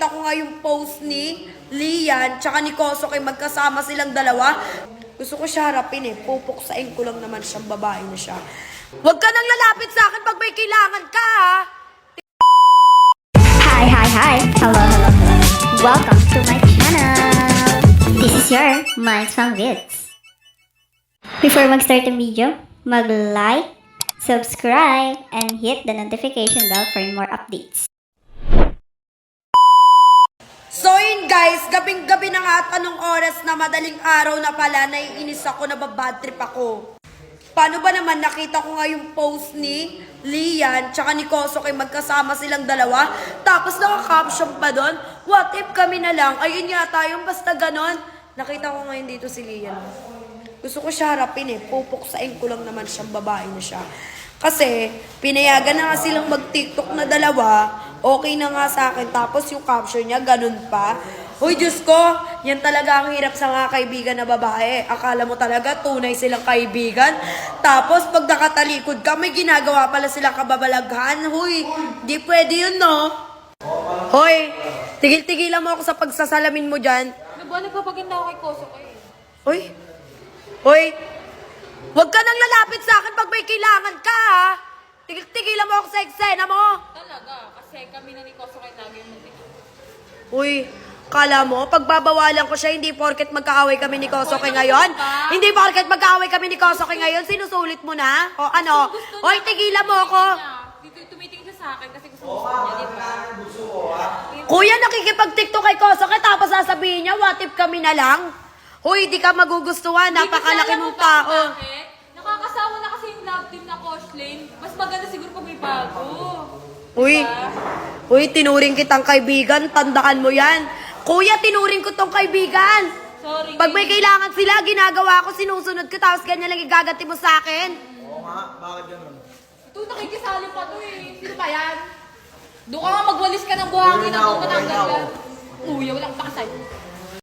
nakita ko nga yung post ni Lian tsaka ni Kosoke, magkasama silang dalawa. Gusto ko siya harapin eh. Pupuksain ko lang naman siyang babae na siya. Huwag ka nang lalapit sa akin pag may kailangan ka, ha? Hi. Hello. Welcome to my channel. This is your Minds Fang Vids. Before mag-start ang video, mag-like, subscribe, and hit the notification bell for more updates. So yun guys, gabing-gabi na nga at anong oras na madaling araw na pala, naiinis ako, nababad trip ako. Paano ba naman nakita ko nga yung post ni Lian tsaka ni Kosoke, magkasama silang dalawa. Tapos naka-caption pa doon, what if kami na lang? Ayun yata yung basta ganon. Nakita ko ngayon dito si Lian. Gusto ko siya harapin eh. Pupuksain ko lang naman siyang babae na siya. Kasi pinayagan na nga silang mag-TikTok na dalawa. Okay na nga sa akin. Tapos yung caption niya, ganun pa. Uy, Diyos ko, yan talaga ang hirap sa mga kaibigan na babae. Akala mo talaga tunay silang kaibigan. Tapos pag nakatalikod ka, may ginagawa pala silang kababalaghan. Huy, di pwede yun, no? Hoy, tigil-tigilan mo ako sa pagsasalamin mo dyan. Nagpapaganda ako kay Kosoke. Hoy, huwag ka nang lalapit sa akin pag may kailangan ka, ha? Tigil-tigilan mo ako sa eksena mo. Talaga, kasi kami na ni Kosoke lagi yung mag-ito. Uy, kala mo, pagbabawalan ko siya, hindi porket magkaaway kami ni Kosoke ngayon? Hindi porket magkaaway kami ni Kosoke ngayon, sinusulit mo na? O ano? Hoy, tigilan mo ako. Tumitingin siya sa akin kasi gusto niya, di ba? Kuya, nakikipag-tiktok kay Kosoke, tapos sasabihin niya, what if kami na lang? Hoy, di ka magugustuhan, napakalaki mong tao. Bakit? Nakakasawa na kasi yung love team na Koshlane. Mas maganda siguro pag may bago. Uy, tinuring kitang kaibigan, tandaan mo yan. Kuya, tinuring ko tong kaibigan. Sorry. Pag may kailangan sila, ginagawa ko, sinusunod ko, tapos ganyan lang igagati mo sa akin. Oo nga, bakit ganun? Ito, nakikisali pa to eh. Sino ba yan? Doon ka nga magwalis ka ng buhangin na doon ka ng ganda. Uy, walang pakasay.